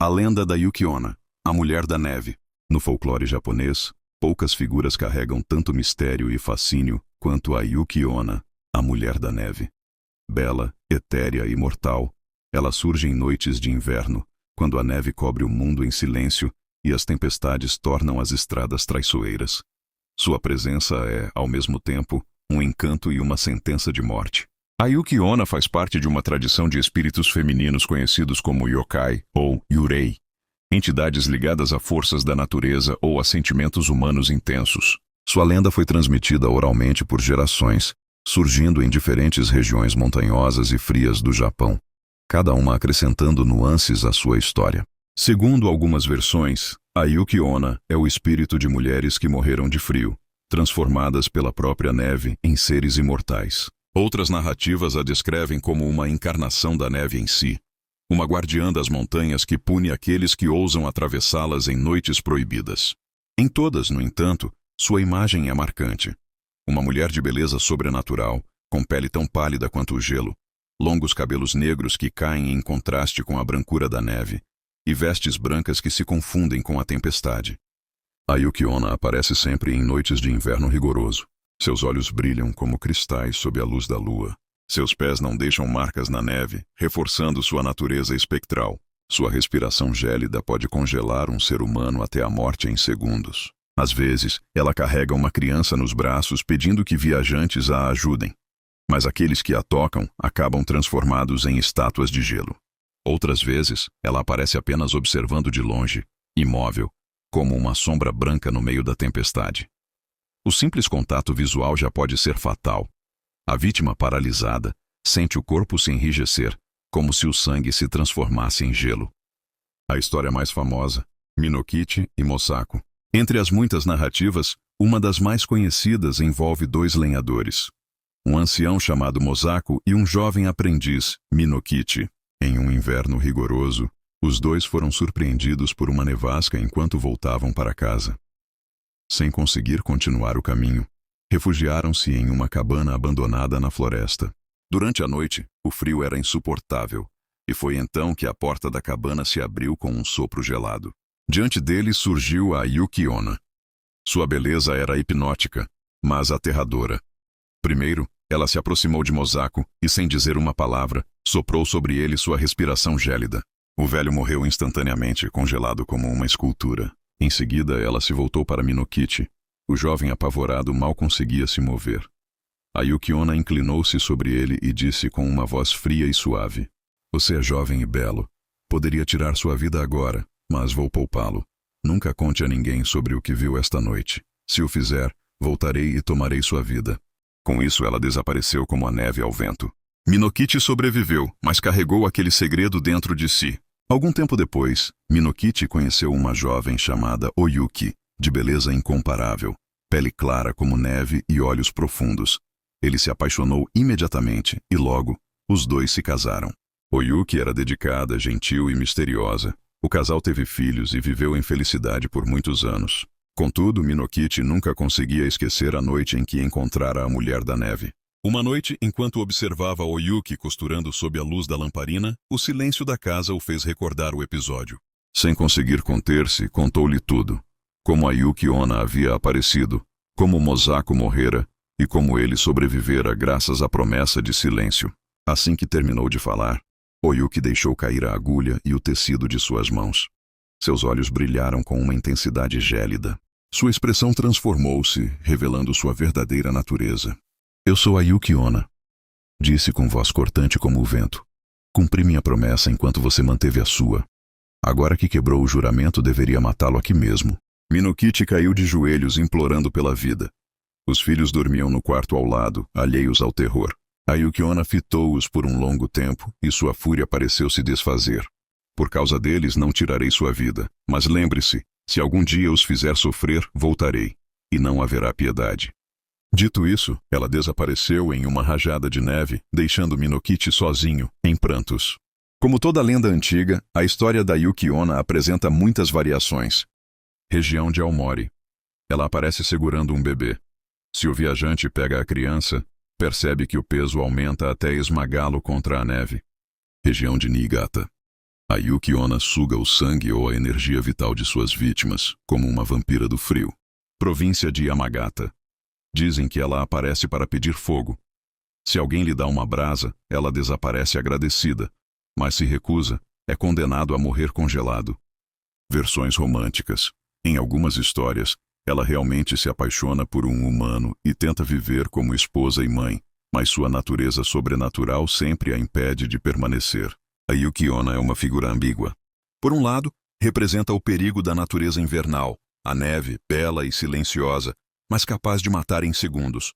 A lenda da Yuki-onna, a Mulher da Neve. No folclore japonês, poucas figuras carregam tanto mistério e fascínio quanto a Yuki-onna, a Mulher da Neve. Bela, etérea e imortal, ela surge em noites de inverno, quando a neve cobre o mundo em silêncio e as tempestades tornam as estradas traiçoeiras. Sua presença é, ao mesmo tempo, um encanto e uma sentença de morte. A Yuki-onna faz parte de uma tradição de espíritos femininos conhecidos como yokai ou yurei, entidades ligadas a forças da natureza ou a sentimentos humanos intensos. Sua lenda foi transmitida oralmente por gerações, surgindo em diferentes regiões montanhosas e frias do Japão, cada uma acrescentando nuances à sua história. Segundo algumas versões, a Yuki-onna é o espírito de mulheres que morreram de frio, transformadas pela própria neve em seres imortais. Outras narrativas a descrevem como uma encarnação da neve em si, uma guardiã das montanhas que pune aqueles que ousam atravessá-las em noites proibidas. Em todas, no entanto, sua imagem é marcante. Uma mulher de beleza sobrenatural, com pele tão pálida quanto o gelo, longos cabelos negros que caem em contraste com a brancura da neve, e vestes brancas que se confundem com a tempestade. A Yuki-onna aparece sempre em noites de inverno rigoroso. Seus olhos brilham como cristais sob a luz da lua. Seus pés não deixam marcas na neve, reforçando sua natureza espectral. Sua respiração gélida pode congelar um ser humano até a morte em segundos. Às vezes, ela carrega uma criança nos braços pedindo que viajantes a ajudem. Mas aqueles que a tocam acabam transformados em estátuas de gelo. Outras vezes, ela aparece apenas observando de longe, imóvel, como uma sombra branca no meio da tempestade. O simples contato visual já pode ser fatal. A vítima, paralisada, sente o corpo se enrijecer, como se o sangue se transformasse em gelo. A história mais famosa, Minokichi e Mosaku. Entre as muitas narrativas, uma das mais conhecidas envolve dois lenhadores. Um ancião chamado Mosaku e um jovem aprendiz, Minokichi. Em um inverno rigoroso, os dois foram surpreendidos por uma nevasca enquanto voltavam para casa. Sem conseguir continuar o caminho, refugiaram-se em uma cabana abandonada na floresta. Durante a noite, o frio era insuportável, e foi então que a porta da cabana se abriu com um sopro gelado. Diante deles surgiu a Yuki-onna. Sua beleza era hipnótica, mas aterradora. Primeiro, ela se aproximou de Mosaku e, sem dizer uma palavra, soprou sobre ele sua respiração gélida. O velho morreu instantaneamente, congelado como uma escultura. Em seguida, ela se voltou para Minokichi. O jovem apavorado mal conseguia se mover. A Yuki-onna inclinou-se sobre ele e disse com uma voz fria e suave: "Você é jovem e belo. Poderia tirar sua vida agora, mas vou poupá-lo. Nunca conte a ninguém sobre o que viu esta noite. Se o fizer, voltarei e tomarei sua vida." Com isso, ela desapareceu como a neve ao vento. Minokichi sobreviveu, mas carregou aquele segredo dentro de si. Algum tempo depois, Minokichi conheceu uma jovem chamada Oyuki, de beleza incomparável, pele clara como neve e olhos profundos. Ele se apaixonou imediatamente e logo, os dois se casaram. Oyuki era dedicada, gentil e misteriosa. O casal teve filhos e viveu em felicidade por muitos anos. Contudo, Minokichi nunca conseguia esquecer a noite em que encontrara a Mulher da Neve. Uma noite, enquanto observava Oyuki costurando sob a luz da lamparina, o silêncio da casa o fez recordar o episódio. Sem conseguir conter-se, contou-lhe tudo. Como a Yuki-onna havia aparecido, como Mosaku morrera e como ele sobrevivera graças à promessa de silêncio. Assim que terminou de falar, Oyuki deixou cair a agulha e o tecido de suas mãos. Seus olhos brilharam com uma intensidade gélida. Sua expressão transformou-se, revelando sua verdadeira natureza. "Eu sou a Yuki-onna", disse com voz cortante como o vento. "Cumpri minha promessa enquanto você manteve a sua. Agora que quebrou o juramento, deveria matá-lo aqui mesmo." Minokichi caiu de joelhos implorando pela vida. Os filhos dormiam no quarto ao lado, alheios ao terror. A Yuki-onna fitou-os por um longo tempo e sua fúria pareceu se desfazer. "Por causa deles não tirarei sua vida, mas lembre-se, se algum dia os fizer sofrer, voltarei, e não haverá piedade." Dito isso, ela desapareceu em uma rajada de neve, deixando Minokichi sozinho, em prantos. Como toda lenda antiga, a história da Yuki-onna apresenta muitas variações. Região de Aomori. Ela aparece segurando um bebê. Se o viajante pega a criança, percebe que o peso aumenta até esmagá-lo contra a neve. Região de Niigata. A Yuki Onna suga o sangue ou a energia vital de suas vítimas, como uma vampira do frio. Província de Yamagata. Dizem que ela aparece para pedir fogo. Se alguém lhe dá uma brasa, ela desaparece agradecida, mas se recusa, é condenado a morrer congelado. Versões românticas. Em algumas histórias, ela realmente se apaixona por um humano e tenta viver como esposa e mãe, mas sua natureza sobrenatural sempre a impede de permanecer. A Yuki Onna é uma figura ambígua. Por um lado, representa o perigo da natureza invernal, a neve, bela e silenciosa, mas capaz de matar em segundos.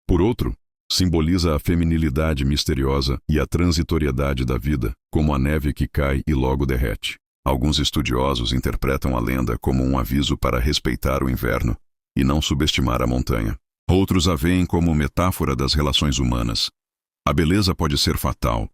Por outro, simboliza a feminilidade misteriosa e a transitoriedade da vida, como a neve que cai e logo derrete. Alguns estudiosos interpretam a lenda como um aviso para respeitar o inverno e não subestimar a montanha. Outros a veem como metáfora das relações humanas. A beleza pode ser fatal,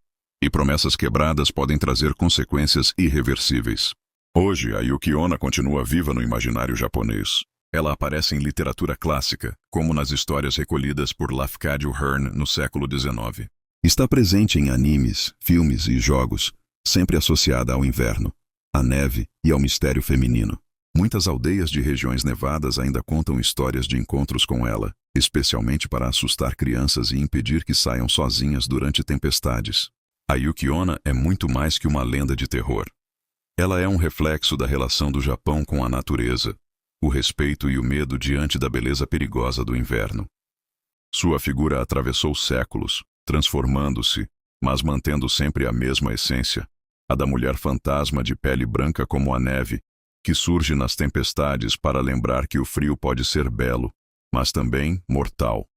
e promessas quebradas podem trazer consequências irreversíveis. Hoje, a Yuki Onna continua viva no imaginário japonês. Ela aparece em literatura clássica, como nas histórias recolhidas por Lafcadio Hearn no século XIX. Está presente em animes, filmes e jogos, sempre associada ao inverno, à neve e ao mistério feminino. Muitas aldeias de regiões nevadas ainda contam histórias de encontros com ela, especialmente para assustar crianças e impedir que saiam sozinhas durante tempestades. A Yuki Onna é muito mais que uma lenda de terror. Ela é um reflexo da relação do Japão com a natureza, o respeito e o medo diante da beleza perigosa do inverno. Sua figura atravessou séculos, transformando-se, mas mantendo sempre a mesma essência, a da mulher fantasma de pele branca como a neve, que surge nas tempestades para lembrar que o frio pode ser belo, mas também mortal.